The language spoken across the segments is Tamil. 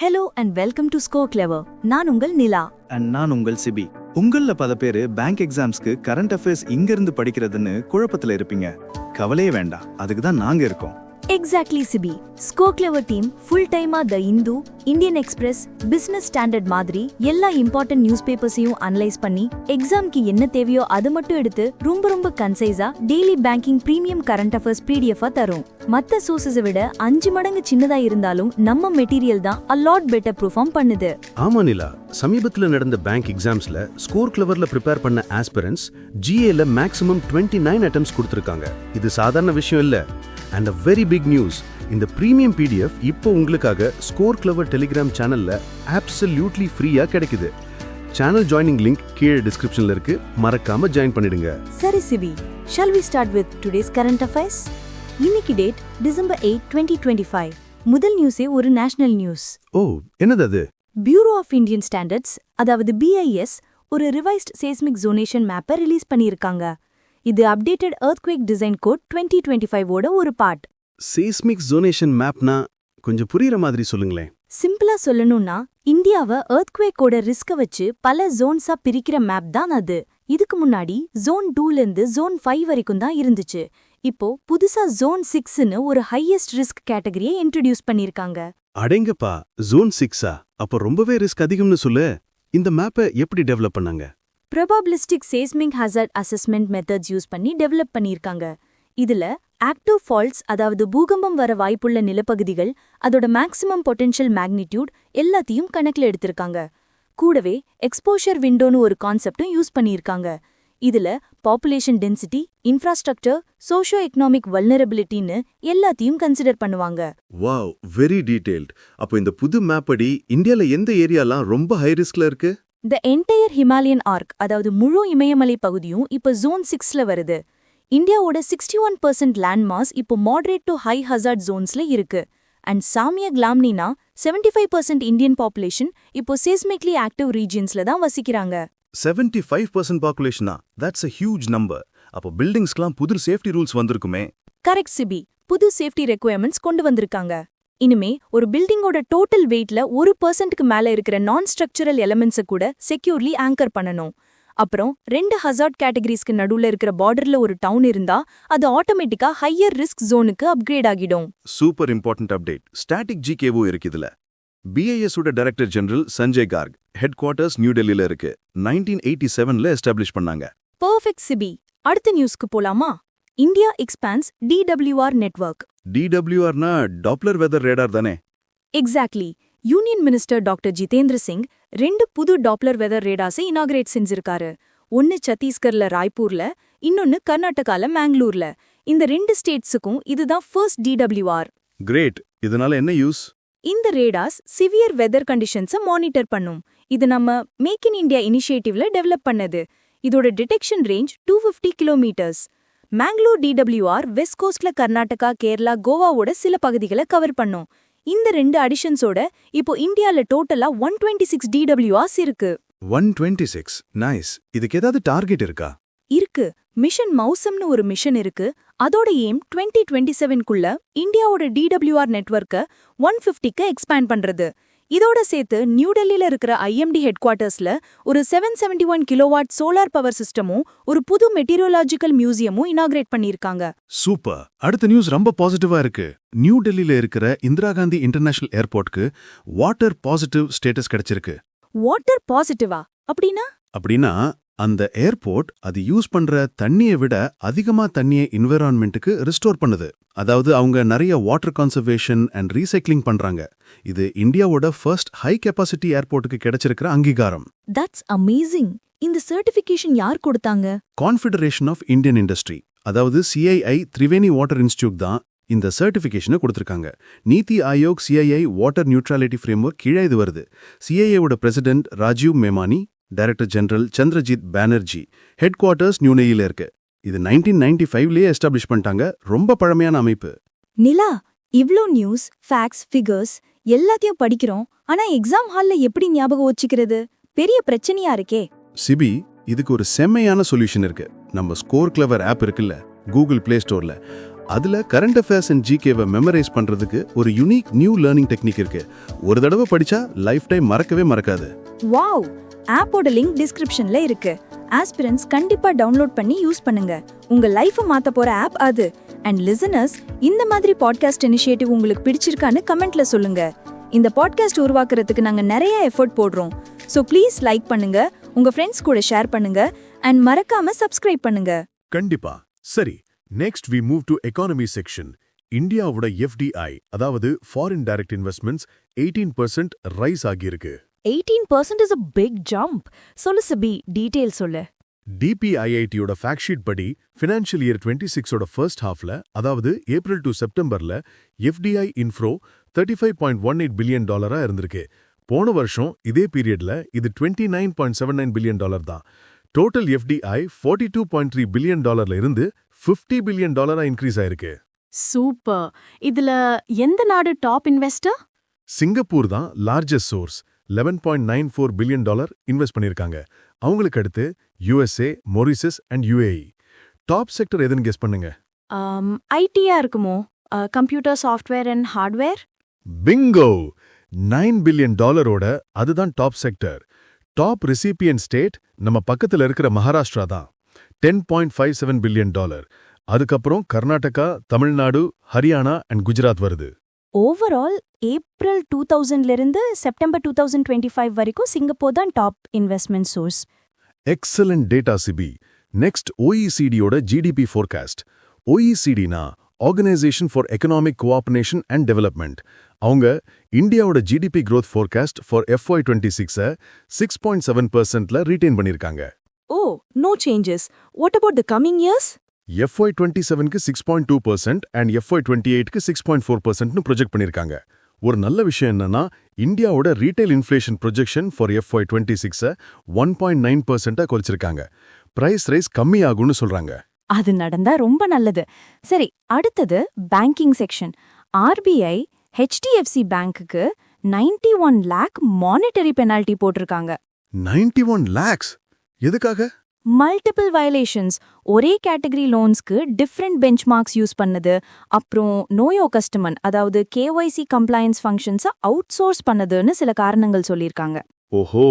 Hello and welcome to score clever. நான் உங்கள் நிலா. அண்ட் நான் உங்கள் சிபி. உங்கள பல பேரு பேங்க் எக்ஸாம்ஸ்க்கு கரண்ட் அஃபேர்ஸ் இங்க இருந்து படிக்கிறதுன்னு குழப்பத்துல இருப்பீங்க. கவலையே வேண்டாம், அதுக்கு தான் நாங்க இருக்கோம். Exactly Sibi. Score clever team full டைமா the Hindu, Indian Express, Business Standard மாதிரி எல்லா இம்பார்ட்டன்ட் நியூஸ் பேப்பர்ஸையும் அனலைஸ் பண்ணி எக்ஸாம்க்கு என்ன தேவையோ அது மட்டும் எடுத்து ரொம்ப கன்சைஸா daily banking premium current affairs பிடிஎஃபா தரும். மத்த சோர்சஸை விட 5 மடங்கு சின்னதா இருந்தாலும் நம்ம மெட்டீரியல் தான் a lot better பெர்ஃபார்ம் பண்ணுது. ஆமா நிலா, சமீபத்துல நடந்த பேங்க் எக்ஸாம்ஸ்ல ஸ்கோர் கிளவர்ல ப்ரிப்பேர் பண்ண ஆஸ்பிரன்ட்ஸ் ஜிஏல மேக்ஸிமம் 29 அட்டெம்ப்ட்ஸ் கொடுத்திருக்காங்க. இது சாதாரண விஷயம் இல்ல. And a very big news, இந்த பிரீமியம் பிடிஎஃப் இப்போ உங்களுக்காக ஸ்கோர் கிளவர் டெலிகிராம் சேனல்ல absolutely ஃப்ரீயா கிடைக்குது. சேனல் ஜாயினிங் லிங்க் கீழே டிஸ்கிரிப்ஷன்ல இருக்கு, மறக்காம ஜாயின் பண்ணிடுங்க. சரி Sibi, shall we start with today's current affairs? இன்னைக்கு டேட் டிசம்பர் 8, 2025. முதல் நியூஸே ஒரு நேஷனல் நியூஸ். ஓ, என்னது அது? பியூரோ ஆஃப் இந்தியன் ஸ்டாண்டர்ட்ஸ், அதாவது BIS, ஒரு ரிவைஸ்ட் சேஸ்மிக் ஜோனேஷன் மேப்பை ரிலீஸ் பண்ணியிருக்காங்க. இது அப்டேட்டட் எர்த்குவேக் டிசைன் கோட் 2025 ஓட ஒரு பார்ட். சேஸ்மிக் ஜோனேஷன் மேப்னா கொஞ்சம் புரியுற மாதிரி சொல்லுங்களேன். சிம்பிளா சொல்லணும்னா, இந்தியாவை எர்த்குவேக்கோட ரிஸ்க வச்சு பல ஜோன்ஸா பிரிக்கிற மேப் தான் அது. இதுக்கு முன்னாடி ஜோன் 2ல இருந்து ஜோன் 5 வரைக்கும் தான் இருந்துச்சு. இப்போ புதுசா ஜோன் 6ன்னு ஒரு ஹையஸ்ட் ரிஸ்க் கேட்டகரியை இன்ட்ரோடியூஸ் பண்ணிருக்காங்க. அடேங்கப்பா, ஜோன் 6ஆ? அப்போ ரொம்பவே ரிஸ்க் அதிகம்னு சொல்லு. இந்த மேப்பை எப்படி டெவலப் பண்ணாங்க? ப்ரோபாபிலிஸ்டிக் சேஸ்மிக் ஹசார்ட் அசஸ்மெண்ட் மெத்தட்ஸ் யூஸ் பண்ணி டெவலப் பண்ணியிருக்காங்க. இதுல ஆக்டிவ் ஃபால்ட்ஸ், அதாவது பூகம்பம் வர வாய்ப்புள்ள நிலப்பகுதிகள், அதோட மேக்ஸிமம் பொட்டென்ஷியல் மேக்னிடியூட் எல்லாத்தையும் கணக்குல எடுத்திருக்காங்க. கூடவே எக்ஸ்போஷர் விண்டோன்னு ஒரு கான்செப்டும் யூஸ் பண்ணியிருக்காங்க. இதுல population density, infrastructure, socio economic வல்னரபிலிட்டின்னு எல்லாத்தையும் கன்சிடர் பண்ணுவாங்க. Wow, very detailed. அப்போ இந்த புது மேப் படி இந்தியால எந்த ஏரியாலாம் ரொம்ப ஹை ரிஸ்க்ல இருக்கு? த என்டையர் ஹிமாலயன் ஆர்க், அதாவது முழு இமயமலை பகுதியும் இப்போ ஜோன் 6ல வருது. இந்தியாவோட 61% லேண்ட் மாஸ் இப்போ மாடரேட் டு ஹை ஹசார்ட் ஜோன்ஸ்ல இருக்கு. அண்ட் சாமிய கிளாம்னினா 75% இந்தியன் பாப்புலேஷன் இப்போ சேஸ்மிக்லி ஆக்டிவ் ரீஜியன்ஸ்ல தான் வசிக்கிறாங்க. 75% பாப்புலேஷனா? That's a huge number. அப்போ பில்டிங்ஸ்க்குலாம் புது சேஃப்டி ரூல்ஸ் வந்திருக்குமே. கரெக்ட் சிபி, புது சேஃப்டி ரெக்குயர்மெண்ட்ஸ் கொண்டு வந்திருக்காங்க. இனிமே ஒரு பில்டிங்கோட டோட்டல் வெயிட்ல 1%க்கு மேல இருக்கிற நான் ஸ்ட்ரக்சரல் எலிமெண்ட்ஸை கூட செக்யூர்லி ஆங்கர் பண்ணணும். அப்புறம் 2 ஹசார்ட் கேட்டகரிஸ்க்கு நடுவுல இருக்கிற பார்டர்ல ஒரு டவுன் இருந்தா அது ஆட்டோமேட்டிக்கா ஹையர் ரிஸ்க் ஜோனுக்கு அப்கிரேட் ஆகிடும். Super important update. ஸ்டாட்டிக் ஜிகேவும் இருக்கு இதுல. BIS ஓட director general Sanjay Garg headquarters new டெல்லியில இருக்கு. 1987ல எஸ்டாப்ளிஷ் பண்ணாங்க. பெர்ஃபெக்ட் சிபி. அடுத்த நியூஸ்க்கு போலாமா? India expands DWR network. DWRனா டாப்ளர் வெதர் ரேடார் தானே? Exactly. Union minister doctor Jitendra Singh 2 புது டாப்ளர் வெதர் ரேடாஸை இனாகிரேட் செஞ்சிருக்காரு. ஒன்னு சத்தீஸ்கர்ல ராய்ப்பூர்ல, இன்னொன்னு கர்நாடகால மேங்களூர்ல. இந்த 2 ஸ்டேட்ஸுக்கும் இதுதான் ஃபர்ஸ்ட் DWR. கிரேட். இதனால என்ன யூஸ்? இந்த ரேடாஸ் சிவியர் வெதர் கண்டிஷன்ஸை மானிட்டர் பண்ணும். இது நம்ம மேக் இன் இந்தியா இனிஷியேட்டிவ்ல டெவலப் பண்ணது. இதோட detection range 250 kilometres. Mangalore DWR west கோஸ்ட்ல கர்நாடகா, கேரளா, கோவாவோட சில பகுதிகளை கவர் பண்ணும். இந்த 2 அடிஷன்ஸோட இப்போ இந்தியால டோட்டலா 126 DWRs இருக்கு. 126. நைஸ். இதுக்கு ஏதாவது டார்கெட் இருக்கா? இருக்கு. மிஷன் மௌசம்னு ஒரு மிஷன் இருக்கு. அதோட எய்ம் 2027க்குள்ள இந்தியாவோட DWR நெட்வொர்க்கை 150க்கு எக்ஸ்பேண்ட் பண்றது. இதோட சேர்த்து நியூ டெல்லியில இருக்கிற IMD ஹெட் குவார்ட்டர்ஸ்ல ஒரு 771 கிலோவாட் சோலார் பவர் சிஸ்டமும் ஒரு புது மெட்டீரியோலாஜிக்கல் மியூசியமும் இனாகிரேட் பண்ணியிருக்காங்க. சூப்பர். அடுத்த நியூஸ் ரொம்ப பாசிட்டிவா இருக்கு. நியூ டெல்லியில இருக்கிற இந்திரா காந்தி இன்டர்நேஷனல் ஏர்போர்ட்க்கு வாட்டர் பாசிட்டிவ் ஸ்டேட்டஸ் கிடைச்சிருக்கு. வாட்டர் பாசிட்டிவா? அப்படின்னா அந்த ஏர்போர்ட் அது யூஸ் பண்ற தண்ணியை விட அதிகமா தண்ணியை என்விரான்மெண்ட்டுக்கு ரிஸ்டோர் பண்ணுது. அதாவது அவங்க நிறைய வாட்டர் கன்சர்வேஷன் அண்ட் ரீசைக்ளிங் பண்றாங்க. இது இந்தியாவோட ஃபர்ஸ்ட் ஹை கெப்பாசிட்டி ஏர்போர்ட்டுக்கு கிடைச்சிருக்கிற அங்கீகாரம். That's amazing. இந்த சர்டிஃபிகேஷன் யார் கொடுத்தாங்க? கான்ஃபெடரேஷன் ஆஃப் இந்தியன் இண்டஸ்ட்ரி, அதாவது CII திரிவேணி வாட்டர் இன்ஸ்டிடியூட் தான் இந்த சர்டிஃபிகேஷனை கொடுத்திருக்காங்க. Niti Aayog CII water neutrality framework கீழே இது வருது. CIIயோட president Rajiv Memani, director general Chandrajit Banerjee. Headquarters new டெல்லியில இருக்கு. இது 1995லயே எஸ்டாப்ளிஷ் பண்ணிட்டாங்க. ரொம்ப பழமையான அமைப்பு. நிலா, இவ்ளோ நியூஸ், ஃபேக்ட்ஸ், ஃபிகர்ஸ் எல்லாத்தையும் படிக்கிறோம். ஆனா எக்ஸாம் ஹால்ல எப்படி ஞாபகம் வச்சுக்கிறது? பெரிய பிரச்சனையா இருக்கே. சிபி, இதுக்கு ஒரு செம்மையான சொல்யூஷன் இருக்கு. நம்ம ஸ்கோர் கிளவர் ஆப் இருக்குல்ல, கூகுள் பிளே ஸ்டோர்ல, அதுல கரண்ட் அஃபேர்ஸ் அண்ட் ஜிகேவை மெமரைஸ் பண்றதுக்கு ஒரு யூனிக் நியூ லேர்னிங் டெக்னிக் இருக்கு. ஒரு தடவை படிச்சா லைஃப் டைம் மறக்கவே மறக்காது. வாவ்! ஆப்போட லிங்க் டிஸ்கிரிப்ஷன்ல இருக்கு. ஆஸ்பிரண்ட்ஸ் கண்டிப்பா டவுன்லோட் பண்ணி யூஸ் பண்ணுங்க. உங்க லைஃபை மாத்த போற ஆப் அது. அண்ட் லிசனர்ஸ், இந்த மாதிரி பாட்காஸ்ட் இனிஷியேட்டிவ் உங்களுக்கு பிடிச்சிருக்கான்னு கமெண்ட்ல சொல்லுங்க. இந்த பாட்காஸ்ட் உருவாக்குறதுக்கு நாங்க நிறைய எஃபோர்ட் போடுறோம். ஸோ ப்ளீஸ் லைக் பண்ணுங்க, உங்க ஃப்ரெண்ட்ஸ் கூட ஷேர் பண்ணுங்க, அண்ட் மறக்காம சப்ஸ்கிரைப் பண்ணுங்க. கண்டிப்பா. சரி, next we move to economy section. இந்தியாவோட FDI, அதாவது ஃபாரின் டைரக்ட் இன்வெஸ்ட்மெண்ட்ஸ் 18% ரைஸ் ஆகியிருக்கு. 18% is a big jump. சொல்லு சிபி, டீடைல் சொல்லு. DPIITயோட ஃபேக்ட் ஷீட் படி ஃபினான்ஷியல் இயர் 26ஓட ஃபர்ஸ்ட் ஹாஃப்ல, அதாவது ஏப்ரல் டு செப்டம்பர்ல FDI இன்ஃப்ரோ $35.18 பில்லியன் இருந்திருக்கு. போன வருஷம் இதே பீரியட்ல இது $29.79 பில்லியன் தான். டோட்டல் FDI $42.3 பில்லியன் இருந்து $50 பில்லியன் இன்க்ரீஸ் ஆயிருக்கு. சூப்பர். இதுல எந்த நாடு டாப் இன்வெஸ்டர்? சிங்கப்பூர் தான் லார்ஜஸ்ட் சோர்ஸ். $11.94 பில்லியன் இன்வெஸ்ட் பண்ணிருக்காங்க. அவங்களுக்கு அடுத்து USA, Mauritius and UAE. Top sector எதுன்னு கெஸ் பண்ணுங்க. ஐடியா இருக்குமோ? Computer, software and hardware? Bingo! $9 billion அதுதான் top sector. Top recipient state நம்ம பக்கத்துல இருக்கிற மகாராஷ்டிரா தான். $10.57 பில்லியன். அதுக்கப்புறம் கர்நாடகா, தமிழ்நாடு, ஹரியானா அண்ட் குஜராத் வருது. ஓவரால் ஏப்ரல் 2000ல இருந்து செப்டம்பர் 2025 வரைக்கும் சிங்கப்பூர் தான் top investment source. Excellent data Sibi. Next OECDயோட GDP ஃபோர்காஸ்ட். OECDனா organisation for economic cooperation and development. அவங்க இந்தியாவோட GDP growth forecast for FY26 6.7%ல ரீட்டைன் பண்ணிருக்காங்க. Oh, no changes. What about the coming years? FY27க்கு 6.2% அண்ட் FY28க்கு 6.4%னு ப்ரொஜெக்ட் பண்ணிருக்காங்க. ஒரு நல்ல விஷயம் என்னன்னா, இந்தியாவோட retail inflation projection for FY26 1.9%ஆ குறைச்சிருக்காங்க. பிரைஸ் ரைஸ் கம்மியாகும்னு சொல்றாங்க. அது நடந்தா ரொம்ப நல்லது. சரி, அடுத்தது பேங்கிங் செக்ஷன். RBI HDFC பேங்க்குக்கு 91 lakh மானிட்டரி பெனால்டி போட்டிருக்காங்க. 91 lakhs? எதுக்காக? மல்டிபிள் வயலேஷன்ஸ், ஒரே கேட்டகரி லோன்ஸ்க்கு டிஃப்ரெண்ட் பெஞ்ச்மார்க்ஸ் யூஸ் பண்ணது, அப்புறம் நோயோ கஸ்டமர், அதாவது KYC கம்ப்ளையன்ஸ் ஃபங்க்ஷன்ஸை அவுட் சோர்ஸ் பண்ணதுன்னு சில காரணங்கள் சொல்லியிருக்காங்க. ஓஹோ,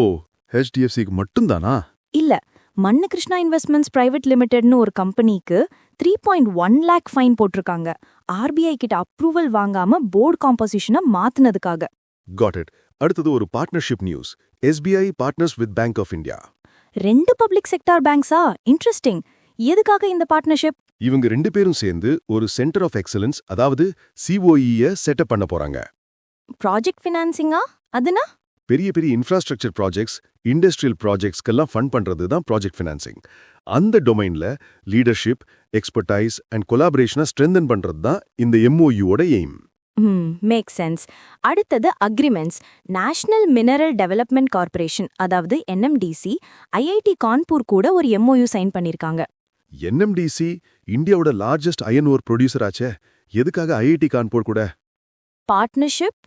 HDFCக்கு மட்டும்தானா? இல்ல, மண்ணு கிருஷ்ணா இன்வெஸ்ட்மெண்ட்ஸ் பிரைவேட் லிமிடெட்னு ஒரு கம்பெனிக்கு 3.1 lakh ஃபைன் போட்டிருக்காங்க. RBI கிட்ட அப்ரூவல் வாங்காம போர்டு காம்போசிஷனை மாத்துனதுக்காக. Got it. அடுத்தது ஒரு partnership news. SBI partners with Bank of India. 2 public sector பேங்க்ஸா? இன்ட்ரெஸ்டிங். எதுக்காக இந்த பார்ட்னர்ஷிப்? இவங்க 2 பேரும் சேர்ந்து ஒரு சென்டர் ஆஃப் எக்ஸலன்ஸ், அதாவது COE செட்டப் பண்ண போறாங்க. ப்ராஜெக்ட் ஃபினான்சிங்கா? அதுனா பெரிய பெரிய இன்ஃப்ராஸ்ட்ரக்சர் ப்ராஜெக்ட்ஸ், இண்டஸ்ட்ரியல் ப்ராஜெக்ட்ஸ்க்கெல்லாம் ஃபண்ட் பண்றது தான் ப்ராஜெக்ட் ஃபினான்சிங். அந்த டொமைன்ல லீடர்ஷிப், எக்ஸ்பர்டைஸ் அண்ட் கொலாபரேஷனை ஸ்ட்ரென்தன் பண்றது தான் இந்த MOUவோட எய்ம். Make sense. அடுத்தது agreements. National mineral development corporation, அதாவது NMDC, IIT கான்பூர் கூட ஒரு MOU சைன் பண்ணிருக்காங்க. NMDC இந்தியாவோட லார்ஜஸ்ட் அயன் ஓர் ப்ரொடியூசர் ஆச்சே. எதுக்காக IIT கான்பூர் கூட? Partnership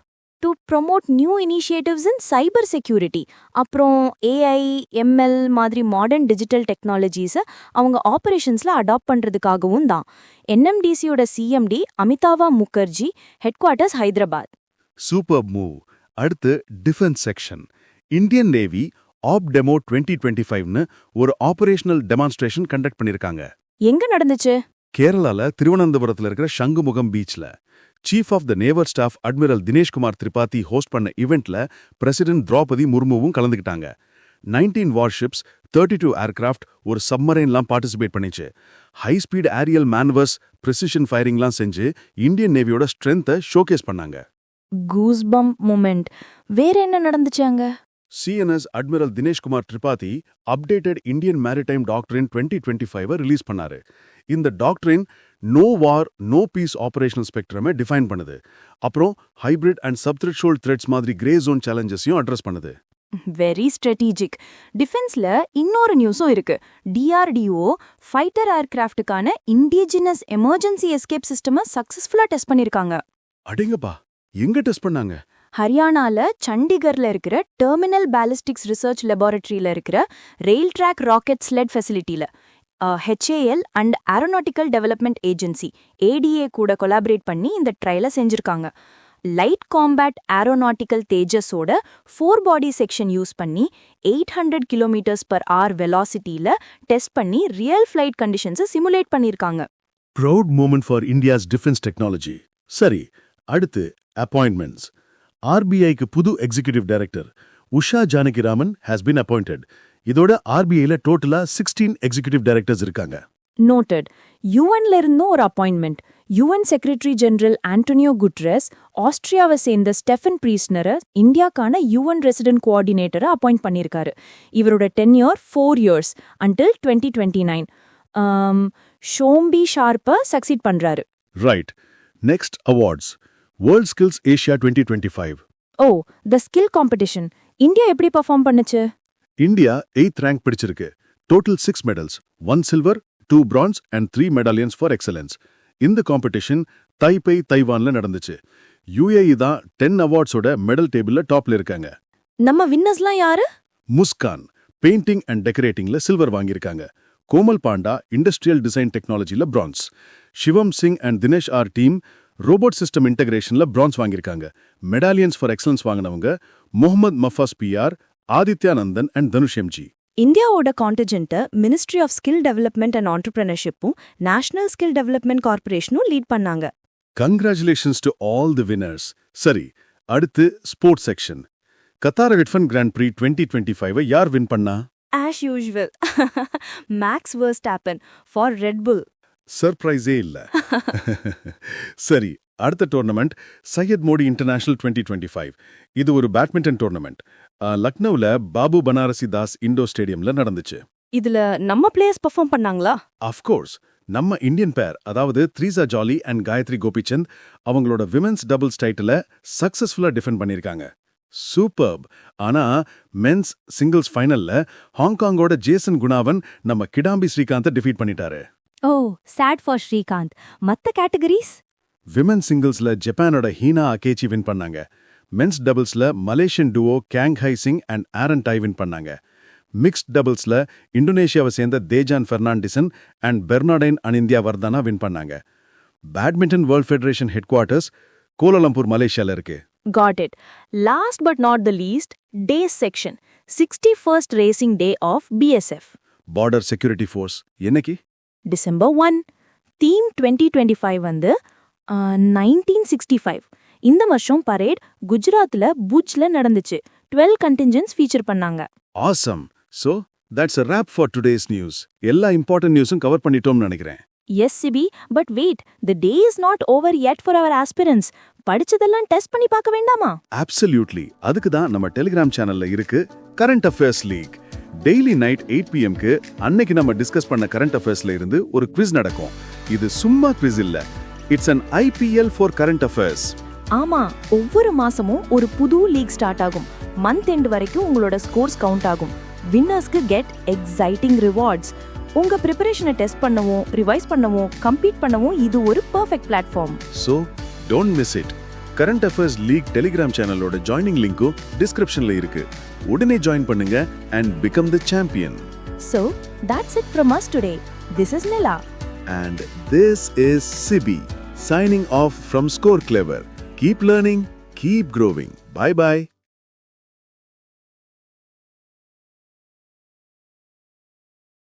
to promote new initiatives in cyber security, அப்புறம் AI, ML மாதிரி மாடர்ன் டிஜிட்டல் டெக்னாலஜிஸை அவங்க ஆபரேஷன்ஸ்ல அடாப்ட் பண்றதுக்காகவும் தான். NMDCயோட CMD Amitava Mukherjee, headquarters Hyderabad. Super move. அடுத்து defence section. Indian navy Op Demo 2025னு ஒரு ஆபரேஷனல் டெமான்ஸ்ட்ரேஷன் கண்டக்ட் பண்ணிருக்காங்க. எங்க நடந்துச்சு? கேரளால திருவனந்தபுரத்துல இருக்கிற சங்குமுகம் பீச்ல. Chief of the naval staff admiral Dinesh Kumar Tripathi host பண்ண ஈவெண்ட்ல பிரசிடென்ட் திரௌபதி முர்முவும் கலந்துக்கிட்டாங்க. 19 வார்ஷிப்ஸ், 32 ஏர்கிராஃப்ட், ஒரு சப்மரைன்லாம் பார்ட்டிசிபேட் பண்ணிச்சு. High speed aerial manoeuvres, precision ஃபயரிங்லாம் செஞ்சு இந்தியன் நேவியோட ஸ்ட்ரென்த்தை ஷோகேஸ் பண்ணாங்க. Goosebump moment. வேற என்ன நடந்துச்சு அங்க? CNS admiral Dinesh Kumar Tripathi updated Indian maritime doctrine 2025 release பண்ணாரு. இந்த doctrine no war no peace operational ஸ்பெக்ட்ரமை டிஃபைன் பண்ணுது. அப்புறம் ஹைபிரிட் அண்ட் சப்த்ரெஷோல்ட் த்ரெட்ஸ் மாதிரி கிரே ஜோன் சேலஞ்சஸையும் அட்ரஸ் பண்ணுது. Very strategic. டிஃபென்ஸ்ல இன்னொரு நியூஸும் இருக்கு. DRDO ஃபைட்டர் ஏர்கிராஃப்டுக்கான இண்டிஜினஸ் எமர்ஜென்சி எஸ்கேப் சிஸ்டமை சக்சஸ்ஃபுல்லா டெஸ்ட் பண்ணிருக்காங்க. அடேங்கப்பா, எங்க டெஸ்ட் பண்ணாங்க? ஹரியானால சண்டிகர்ல இருக்கிற டெர்மினல் பாலிஸ்டிக்ஸ் ரிசர்ச் லெபார்டரியில இருக்கிற ரெயில் ட்ராக் ராக்கெட் ஸ்லெட் ஃபெசிலிட்டில. HAL and aeronautical development agency ADA கூட கொலாபரேட் பண்ணி இந்த ட்ரையலை செஞ்சிருக்காங்க. லைட் காம்பேட் ஏரோநாட்டிக்கல் தேஜஸோட 4 பாடி செக்ஷன் யூஸ் பண்ணி 800 km/h வெலாசிட்டியில டெஸ்ட் பண்ணி ரியல் ஃப்ளைட் கண்டிஷன்ஸை சிமுலேட் பண்ணியிருக்காங்க. Proud moment for India's defence technology. சரி, அடுத்து அப்பாயின்மெண்ட்ஸ். RBIக்கு புது executive director Usha Janakiraman has been appointed. இதோட RBIல டோட்டலா 16 எக்ஸிகியூட்டிவ் டைரக்டர்ஸ் இருக்காங்க. நோட்டட். யுஎன்ல இருந்தும் ஒரு appointment. UN secretary general Antonio Guterres ஆஸ்திரியாவை சேர்ந்த ஸ்டெஃபன் ப்ரீஸ்னரை இந்தியாக்கான UN ரெசிடென்ட் கோஆர்டினேட்டரை அப்பாயிண்ட் பண்ணியிருக்காரு. இவரோட டென்யூர் 4 years until 2029. ஷோம்பி ஷார்ப்பை சக்சீட் பண்றாரு. Right. Next awards. World skills Asia 2025. Oh, the skill competition. India எப்படி பெர்ஃபார்ம் பண்ணுச்சு? இந்தியா 8th ரேங்க் பிடிச்சிருக்கு. Total 6 medals, 1 silver, 2 bronze and 3 medallions for excellence. இந்த காம்படிஷன் தைப்பை தைவான்ல நடந்துச்சு. UAE தான் 10 அவார்ட்ஸோட மெடல் டேபிள்ல டாப்ல இருக்காங்க. நம்ம வின்னர்ஸ்லாம் யாரு? முஸ்கான் பெயிண்டிங் அண்ட் டெக்கரேட்டிங்ல சில்வர் வாங்கியிருக்காங்க. கோமல் பாண்டா இண்டஸ்ட்ரியல் டிசைன் டெக்னாலஜில bronze. Shivam Singh and Dinesh R team robot system இன்டகிரேஷன்ல பிரான்ஸ் வாங்கியிருக்காங்க. மெடாலியன்ஸ் ஃபார் எக்ஸலன்ஸ் வாங்கினவங்க Mohammed Mafas PR, Adithyanandhan and Dhanush MG. இந்தியாவோட கான்டிஜென்ட்டை ministry of skill development and ஆண்டர்பிரினர்ஷிப்பும் நேஷனல் ஸ்கில் டெவலப்மெண்ட் கார்ப்பரேஷனும் லீட் பண்ணாங்க. Congratulations to all the winners. சரி, அடுத்து sports section. Qatar F1 Grand Prix 2025 யார் வின் பண்ணா? As usual Max Verstappen for Red Bull. சர்ப்ரைஸே இல்ல. சரி, அடுத்த டோர்னமெண்ட் சையத் மோடி இன்டர்நேஷனல் 2025. இது ஒரு பேட்மிண்டன் டோர்னமெண்ட். லக்னோவில் பாபு பனாரசி தாஸ் இண்டோர் ஸ்டேடியம்ல நடந்துச்சு. இதுல நம்ம பிளேயர்ஸ் பெர்ஃபார்ம் பண்ணாங்களா? அஃப்கோர்ஸ், நம்ம இந்தியன் பேர், அதாவது த்ரீசா ஜாலி அண்ட் காயத்ரி கோபிச்சந்த் அவங்களோட விமென்ஸ் டபுள்ஸ் டைட்டிலை சக்சஸ்ஃபுல்லா டிஃபெண்ட் பண்ணியிருக்காங்க. சூப்பர்ப். ஆனா மென்ஸ் சிங்கிள்ஸ் ஃபைனல்ல ஹாங்காங்கோட ஜேசன் குணாவன் நம்ம கிடாம்பி ஸ்ரீகாந்தை டிஃபீட் பண்ணிட்டாரு. Oh, sad for Srikanth. மத்த கேட்டகரிஸ்? விமென் சிங்கிள்ஸ்ல ஜப்பானோட ஹீனா அகேச்சி வின் பண்ணாங்க. மென்ஸ் டபுள்ஸ்ல Malaysian duo Kang Khai Xing and Aaron Tai win பண்ணாங்க. மிக்ஸ்ட் டபுள்ஸ்ல இந்தோனேஷியாவை சேர்ந்த தேஜான் பெர்னாண்டிசன் அண்ட் பெர்னாடைன் அனிந்தியா வர்தானா வின் பண்ணாங்க. Badminton world federation head quarters Kuala Lumpur மலேசியால இருக்கு. Got it. Last but not the least, days section. 61st racing day of BSF. Border security force என்னைக்கு? December 1. Theme 2025 வந்து 1965. இந்த வருஷம் பரேட் குஜராத்ல புஜ்ல நடந்துச்சு. 12 contingents ஃபீச்சர் பண்ணாங்க. Awesome. So, that's a wrap for today's news. எல்லா இம்பார்ட்டன்ட் நியூஸும் கவர் பண்ணிட்டோம்னு நினைக்கிறேன். Yes, Sibi, but wait, the day is not over yet for our aspirants. படிச்சதெல்லாம் டெஸ்ட் பண்ணி பார்க்க வேண்டாமா? Absolutely. அதுக்கு தான் நம்ம டெலிகிராம் சேனல்ல இருக்கு current affairs league. Daily night 8 PM-க்கு அன்னைக்கு நம்ம டிஸ்கஸ் பண்ண கரண்ட் அஃபேர்ஸ்ல இருந்து ஒரு குவிஸ் நடக்கும். இது சும்மா குவிஸ் இல்ல, it's an IPL for current affairs. ஆமா, ஒவ்வொரு மாசமும் ஒரு புது லீக் ஸ்டார்ட் ஆகும். மந்த் எண்ட் வரைக்கும் உங்களோட ஸ்கோர்ஸ் கவுண்ட் ஆகும். வின்னர்ஸ்க்கு கெட் எக்ஸைட்டிங் ரிவார்ட்ஸ். உங்க ப்ரிப்பரேஷனை டெஸ்ட் பண்ணவும், ரிவைஸ் பண்ணவும், கம்பீட் பண்ணவும் இது ஒரு perfect platform. So, don't miss it. Current affairs league Telegram சேனலோட ஜாயினிங் லிங்க்கும் டிஸ்கிரிப்ஷன்ல இருக்கு. உடனே ஜாயின் பண்ணுங்க and become the champion. So, that's it from us today. This is Nila. And this is Sibi, signing off from Score Clever. Keep learning, keep growing. Bye-bye.